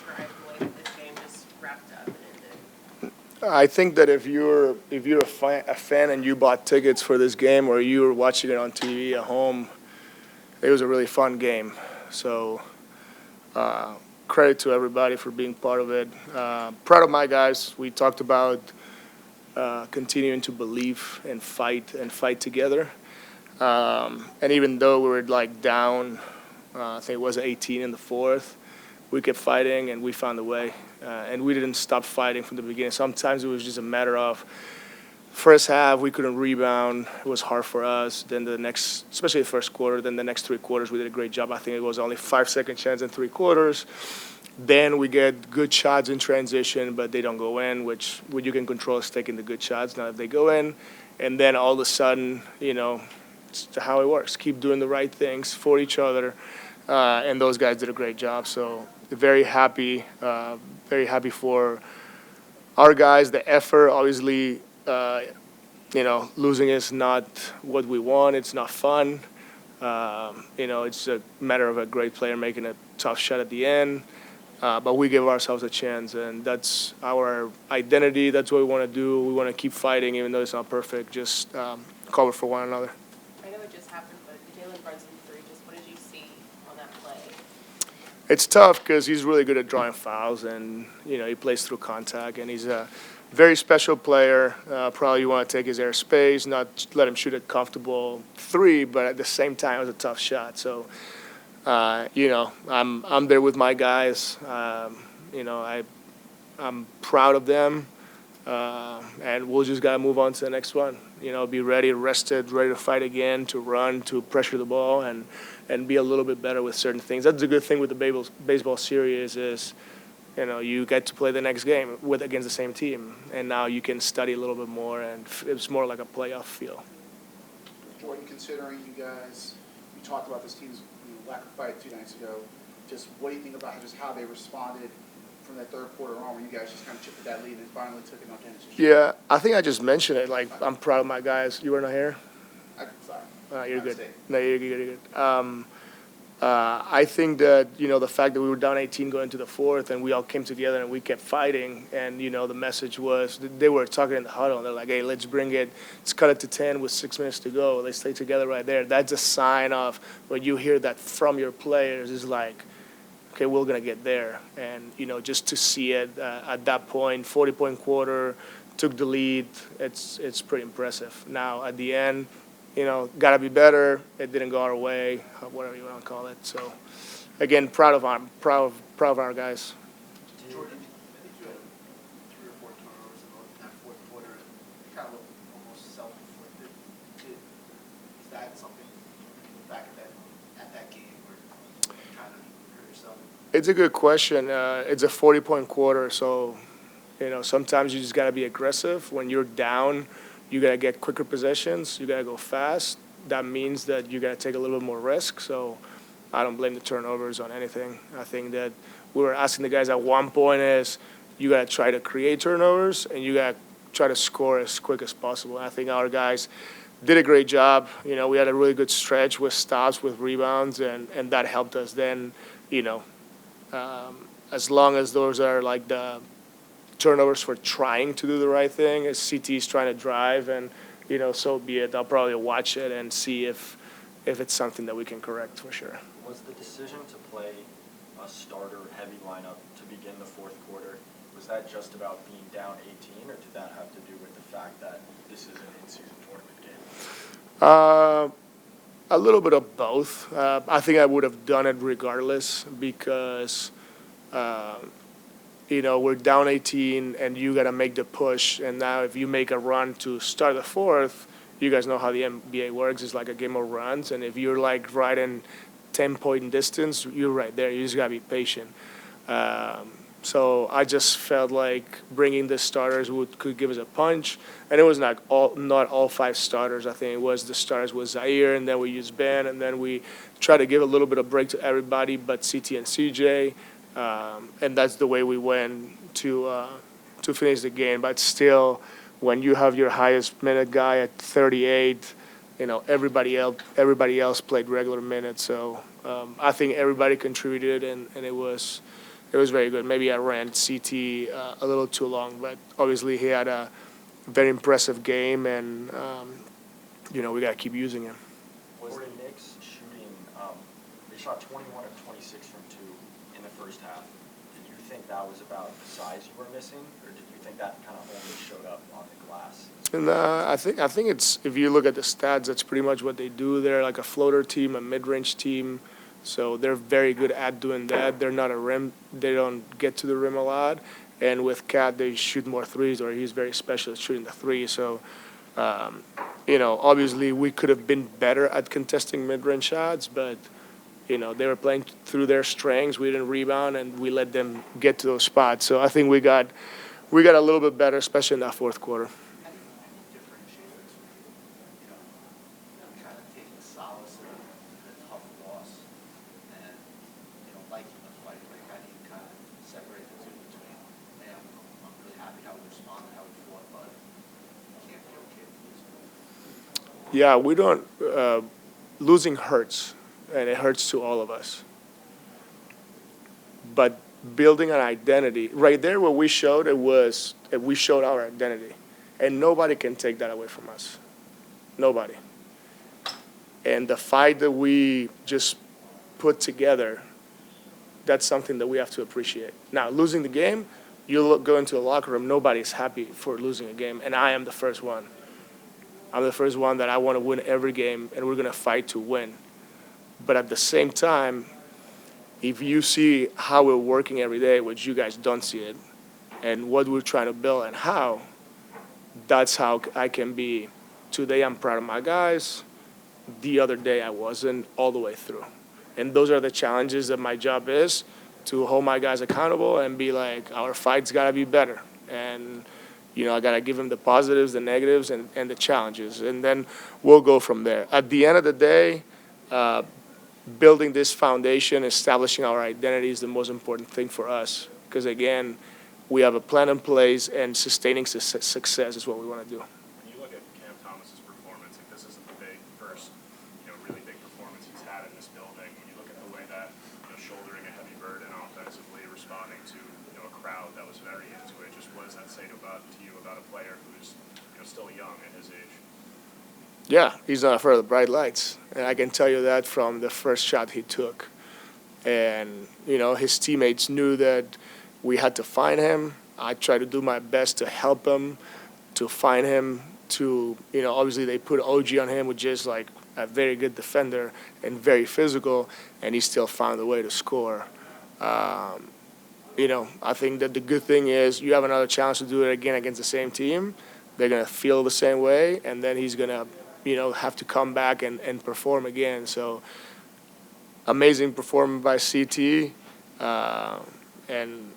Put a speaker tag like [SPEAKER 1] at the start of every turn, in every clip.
[SPEAKER 1] describe the way that this game just wrapped up and ended?
[SPEAKER 2] I think that if you're a fan and you bought tickets for this game or you were watching it on TV at home, it was a really fun game. So credit to everybody for being part of it. Proud of my guys. We talked about continuing to believe and fight together. And even though we were like down, I think it was 18 in the fourth, we kept fighting and we found a way. And we didn't stop fighting from the beginning. Sometimes it was just a matter of first half we couldn't rebound. It was hard for us. Then the next, especially the first quarter, then the next three quarters we did a great job. I think it was only 5-second chance in three quarters. Then we get good shots in transition, but they don't go in, which what you can control is taking the good shots. Now if they go in, and then all of a sudden, it's how it works. Keep doing the right things for each other, and those guys did a great job. So very happy for our guys. The effort, obviously, losing is not what we want. It's not fun. It's a matter of a great player making a tough shot at the end. But we give ourselves a chance, and that's our identity. That's what we want to do. We want to keep fighting, even though it's not perfect. Just cover for one another.
[SPEAKER 1] I know it just happened, but Jalen Brunson three. Just what did you see on that play?
[SPEAKER 2] It's tough because he's really good at drawing fouls, and he plays through contact, and he's a very special player. Probably you want to take his airspace, not let him shoot a comfortable three, but at the same time, it was a tough shot. So. I'm there with my guys. I'm proud of them, and we'll just gotta move on to the next one. Be ready, rested, ready to fight again, to run, to pressure the ball, and be a little bit better with certain things. That's a good thing with the baseball series is, you get to play the next game against the same team, and now you can study a little bit more, and it's more like a playoff feel.
[SPEAKER 3] Jordan, considering you guys, you talked about this team's lack of fight 2 nights ago. Just what do you think about just how they responded from that third quarter on, where you guys just kind of chipped at that lead and finally took it on Genesis?
[SPEAKER 2] Yeah, I think I just mentioned it. Like, I'm proud of my guys. You were not here?
[SPEAKER 3] I'm sorry.
[SPEAKER 2] You're good. No, you're good. I think that, the fact that we were down 18 going into the fourth and we all came together and we kept fighting, and, the message was, they were talking in the huddle, and they're like, hey, let's cut it to 10 with 6 minutes to go. Let's stay together right there. That's a sign of when you hear that from your players is like, okay, we're going to get there. And, just to see it at that point, 40-point quarter, took the lead, it's pretty impressive. Now, at the end, got to be better. It didn't go our way, whatever you want to call it. So, again, proud of our guys.
[SPEAKER 4] Jordan, I think you had 3 or 4 turnovers in that fourth quarter. It kind of looked almost self-inflicted. Is that something back at that game where you kind of hurt yourself?
[SPEAKER 2] It's a good question. It's a 40-point quarter, so sometimes you just got to be aggressive. When you're down, you got to get quicker possessions. You got to go fast. That means that you got to take a little bit more risk. So I don't blame the turnovers on anything. I think that we were asking the guys at one point is you got to try to create turnovers and you got to try to score as quick as possible. I think our guys did a great job. We had a really good stretch with stops, with rebounds, and that helped us. Then, as long as those are like the turnovers for trying to do the right thing, as CT's trying to drive, and so be it. I'll probably watch it and see if it's something that we can correct for sure.
[SPEAKER 5] Was the decision to play a starter-heavy lineup to begin the fourth quarter, was that just about being down 18, or did that have to do with the fact that this is an in-season tournament game?
[SPEAKER 2] A little bit of both. I think I would have done it regardless because we're down 18 and you got to make the push. And now if you make a run to start the fourth, you guys know how the NBA works. It's like a game of runs. And if you're like right in 10-point distance, you're right there. You just got to be patient. So I just felt like bringing the starters could give us a punch. And it was not all 5 starters. I think it was the starters with Zaire, and then we used Ben, and then we tried to give a little bit of break to everybody but CT and CJ. And that's the way we went to finish the game. But still, when you have your highest minute guy at 38, everybody else played regular minutes. So I think everybody contributed, and it was It was very good. Maybe I ran CT a little too long, but obviously he had a very impressive game, and we got to keep using him.
[SPEAKER 5] Was the Knicks shooting, they shot 21 of 26 from two in the first half. Did you think that was about the size you were missing, or did you think that kind of only showed up on the glass?
[SPEAKER 2] And I think it's, if you look at the stats, that's pretty much what they do. They're like a floater team, a mid-range team, so they're very good at doing that. They're not a rim. They don't get to the rim a lot. And with Cat, they shoot more threes, or he's very special at shooting the three. So, obviously we could have been better at contesting mid-range shots, but, they were playing through their strengths. We didn't rebound, and we let them get to those spots. So I think we got a little bit better, especially in that fourth quarter.
[SPEAKER 4] How do you differentiate between, kind of taking solace in a tough loss and, liking the fight? Like, how do you kind of separate the two between, hey, I'm really happy how we responded, how we fought, but can't be okay with losing?
[SPEAKER 2] Yeah, we don't. Losing hurts, and it hurts to all of us. But building an identity, right there, what we showed, we showed our identity, and nobody can take that away from us. Nobody. And the fight that we just put together, that's something that we have to appreciate. Now, losing the game, go into a locker room, nobody's happy for losing a game, and I am the first one. I'm the first one that I want to win every game, and we're going to fight to win. But at the same time, if you see how we're working every day, which you guys don't see it, and what we're trying to build and how, that's how I can be. Today I'm proud of my guys. The other day I wasn't, all the way through. And those are the challenges that my job is, to hold my guys accountable and be like, our fight's got to be better. And I got to give them the positives, the negatives, and the challenges. And then we'll go from there. At the end of the day, building this foundation, establishing our identity is the most important thing for us. Because, again, we have a plan in place, and sustaining success is what we want to do.
[SPEAKER 6] When you look at Cam Thomas's performance, this isn't the first, really big performance he's had in this building. When you look at the way that, shouldering a heavy burden offensively, responding to, a crowd that was very into it, just what does that say to you about a player who's, still young at his age?
[SPEAKER 2] Yeah, he's not afraid of the bright lights. And I can tell you that from the first shot he took. And, his teammates knew that we had to find him. I tried to do my best to help him, to find him, to, obviously they put OG on him, which is like a very good defender and very physical, and he still found a way to score. I think that the good thing is you have another chance to do it again against the same team. They're going to feel the same way, and then he's going to, have to come back and perform again. So amazing performance by CT, and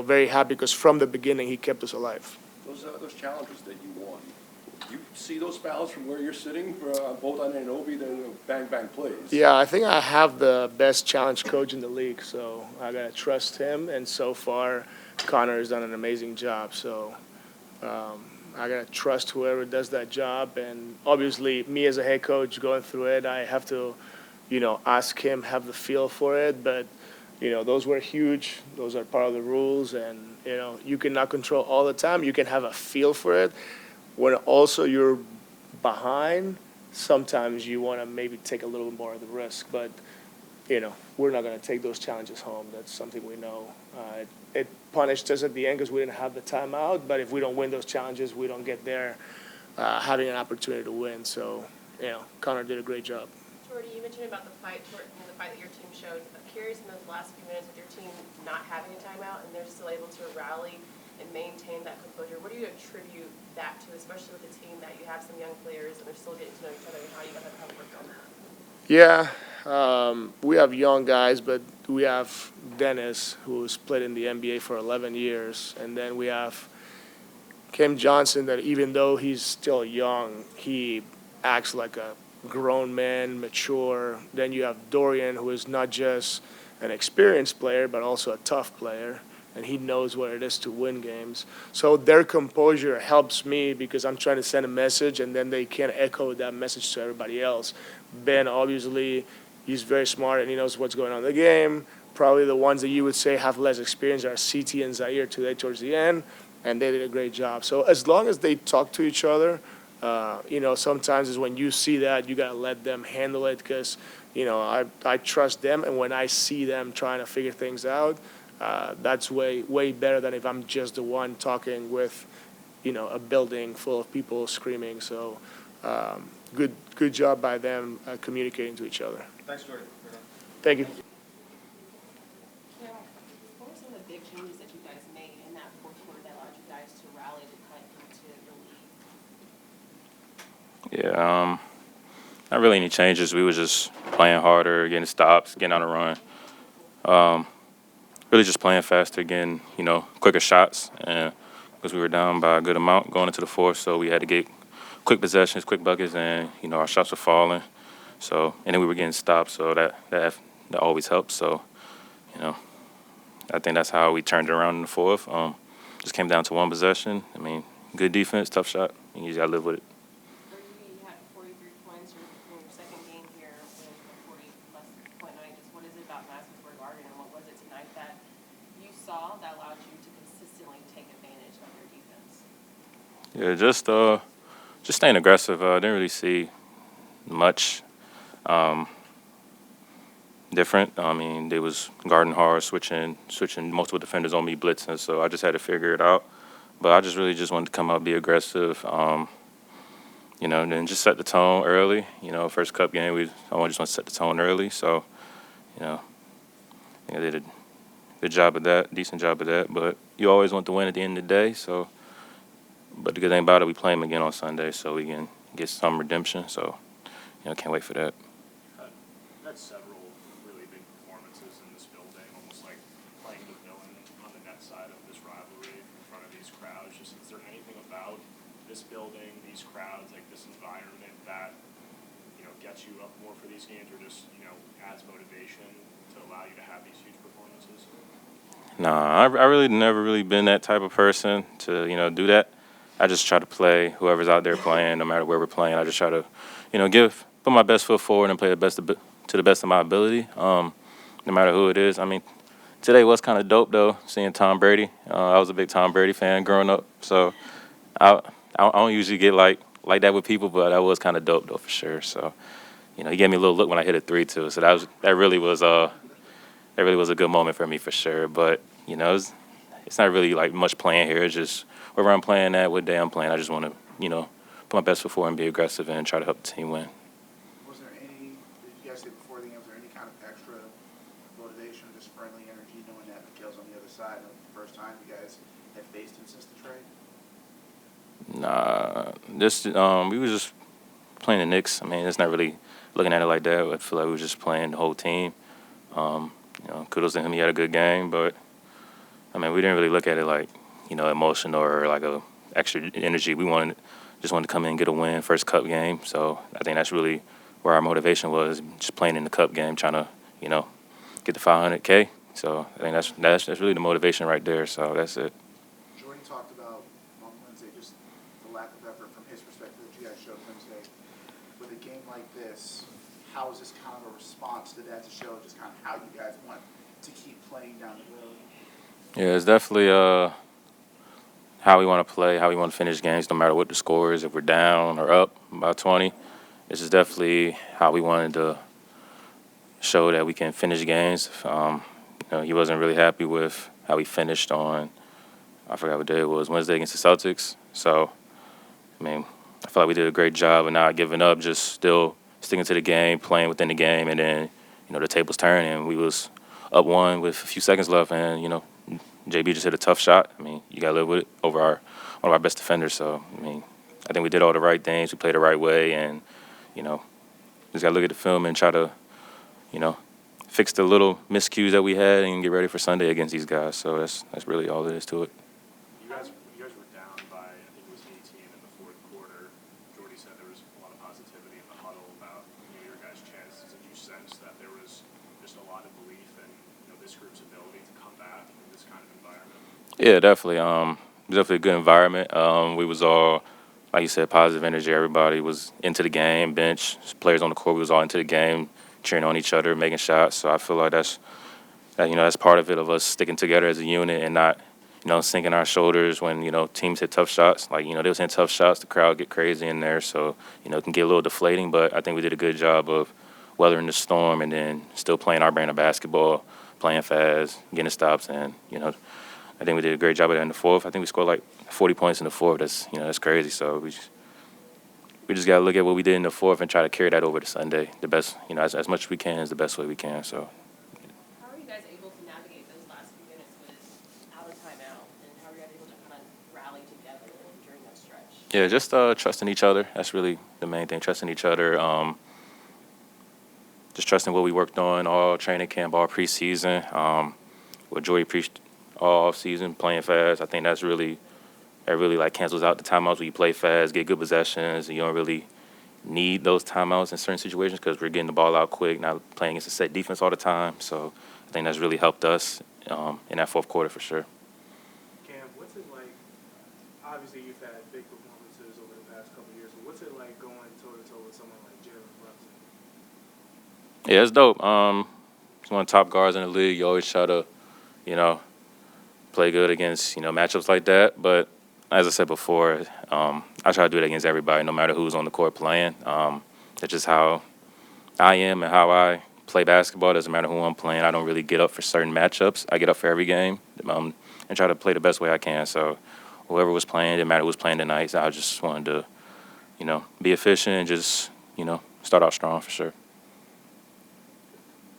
[SPEAKER 2] very happy because from the beginning he kept us alive.
[SPEAKER 7] Those challenges that you won, you see those fouls from where you're sitting, both on Anunoby, they're bang plays.
[SPEAKER 2] Yeah, I think I have the best challenge coach in the league, so I got to trust him. And so far, Connor has done an amazing job. So I got to trust whoever does that job. And obviously, me as a head coach going through it, I have to, ask him, have the feel for it. But, those were huge. Those are part of the rules. And, you cannot control all the time. You can have a feel for it. When also you're behind, sometimes you want to maybe take a little more of the risk. But, we're not going to take those challenges home. That's something we know. It punished us at the end because we didn't have the timeout. But if we don't win those challenges, we don't get there having an opportunity to win. So, Connor did a great job.
[SPEAKER 1] Jordi, you mentioned about the fight that your team showed. I'm curious, in those last few minutes with your team not having a timeout and they're still able to rally and maintain that composure, what do you attribute that to, especially with a team that you have some young players and they're still getting to know each other, and how you guys have worked on that?
[SPEAKER 2] Yeah, we have young guys, but we have Dennis, who's played in the NBA for 11 years, and then we have Kim Johnson, that even though he's still young, he acts like a grown man, mature. Then you have Dorian, who is not just an experienced player, but also a tough player, and he knows what it is to win games. So their composure helps me because I'm trying to send a message, and then they can echo that message to everybody else. Ben, obviously, he's very smart, and he knows what's going on in the game. probably the ones that you would say have less experience are CT and Zaire today towards the end, and they did a great job. So as long as they talk to each other, sometimes is when you see that, you got to let them handle it because, I trust them, and when I see them trying to figure things out, that's way, way better than if I'm just the one talking with, a building full of people screaming. So good job by them communicating to each other.
[SPEAKER 5] Thanks, Jordi.
[SPEAKER 2] Thank you.
[SPEAKER 1] Kim, what were some of the big changes that you guys made in that fourth quarter that allowed you guys to rally to cut into the lead?
[SPEAKER 8] Yeah, not really any changes. We were just playing harder, getting stops, getting on a run. Really just playing faster, getting, quicker shots, and because we were down by a good amount going into the fourth, so we had to get quick possessions, quick buckets, and, our shots were falling. So, and then we were getting stopped, so that always helps. So, I think that's how we turned it around in the fourth. Just came down to one possession. I mean, good defense, tough shot. You just got to live with it.
[SPEAKER 1] You had 43 points in your second game here with a 40 less point night. Just what is it about Madison Square Garden, and what was it tonight that you saw that allowed you to consistently take advantage of your defense?
[SPEAKER 8] Yeah, just staying aggressive. I didn't really see much different. I mean, they was guarding hard, switching multiple defenders on me, blitzing. So I just had to figure it out. But I just wanted to come out, be aggressive. And then just set the tone early. First cup game, I just want to set the tone early. So, I think I did a good job of that, decent job of that. But you always want to win at the end of the day. So, but the good thing about it, we play them again on Sunday, so we can get some redemption. So, can't wait for that.
[SPEAKER 6] You've had several really big performances in this building, almost like playing the villain on the net side of this rivalry in front of these crowds. Just, is there anything about this building, these crowds, like this environment that, gets you up more for these games, or just, adds motivation to allow you to have these huge performances?
[SPEAKER 8] Nah, I really never really been that type of person to, do that. I just try to play whoever's out there playing, no matter where we're playing. I just try to, put my best foot forward and play to the best of my ability, no matter who it is. I mean, today was kind of dope, though, seeing Tom Brady. I was a big Tom Brady fan growing up, so I don't usually get like that with people, but that was kind of dope, though, for sure. So, he gave me a little look when I hit a 3, too. So that really was a good moment for me, for sure. But, it's not really, like, much playing here. It's just wherever I'm playing at, what day I'm playing, I just want to, put my best foot forward and be aggressive and try to help the team win.
[SPEAKER 3] Was there any, did you guys say before the game, was there any kind of extra motivation or just friendly energy knowing that Mikhail's on the other side of the first time you guys had faced him since the trade?
[SPEAKER 8] Nah, we was just playing the Knicks. I mean, it's not really looking at it like that. I feel like we were just playing the whole team. Kudos to him. He had a good game, but, I mean, we didn't really look at it like, emotional or like a extra energy. We just wanted to come in and get a win, first cup game. So I think that's really where our motivation was, just playing in the cup game, trying to, get the $500K. So I think that's really the motivation right there. So that's it.
[SPEAKER 3] Jordan talked about on Wednesday just the lack of effort from his perspective that you guys showed Wednesday. With a game like this, how is this kind of a response to that to show just kind of how you guys want to keep playing down the road?
[SPEAKER 8] Yeah, it's definitely how we want to play, how we want to finish games, no matter what the score is. If we're down or up by 20, this is definitely how we wanted to show that we can finish games. He wasn't really happy with how we finished on, I forgot what day it was, Wednesday against the Celtics. So, I mean, I feel like we did a great job of not giving up, just still sticking to the game, playing within the game, and then, the tables turned, and we was up 1 with a few seconds left, and, JB just hit a tough shot. I mean, you got to live with it over one of our best defenders. So, I mean, I think we did all the right things. We played the right way, and, just got to look at the film and try to, fix the little miscues that we had and get ready for Sunday against these guys. So that's really all there is to it.
[SPEAKER 6] You guys were down by, I think it was 18 in the fourth quarter. Jordi said there was a lot of positivity in the huddle about your guys' chances. Did you sense that there was just a lot of belief in this group's ability to come back in this kind of environment?
[SPEAKER 8] Yeah, definitely. Definitely a good environment. We was all, like you said, positive energy. Everybody was into the game. Bench players on the court, we was all into the game, cheering on each other, making shots. So I feel like that's that's part of it, of us sticking together as a unit and not, sinking our shoulders when, teams hit tough shots. Like, they was hitting tough shots, the crowd get crazy in there, so, it can get a little deflating, but I think we did a good job of weathering the storm and then still playing our brand of basketball, playing fast, getting stops, and, I think we did a great job at it in the fourth. I think we scored like 40 points in the fourth. That's crazy. So we just got to look at what we did in the fourth and try to carry that over to Sunday. The best, as much as we can is the best way we can. So.
[SPEAKER 1] How are you guys able to navigate those last few minutes without a timeout, and how are you guys able to kind of rally together during that stretch?
[SPEAKER 8] Yeah, just trusting each other. That's really the main thing. Trusting each other. Just trusting what we worked on all training camp, all preseason. What Jordi preached all season, playing fast. I think that really like cancels out the timeouts where you play fast, get good possessions, and you don't really need those timeouts in certain situations because we're getting the ball out quick, not playing against a set defense all the time. So I think that's really helped us in that fourth quarter for sure.
[SPEAKER 9] Cam, what's it like? Obviously, you've had big performances over the past couple of years, but what's it like going toe-to-toe with someone like Jalen Brunson?
[SPEAKER 8] Yeah, it's dope. He's one of the top guards in the league. You always try to, play good against, matchups like that. But as I said before, I try to do it against everybody, no matter who's on the court playing. That's just how I am and how I play basketball. It doesn't matter who I'm playing. I don't really get up for certain matchups. I get up for every game and try to play the best way I can. So whoever was playing, it didn't matter who was playing tonight. I just wanted to, be efficient and just, start out strong for sure.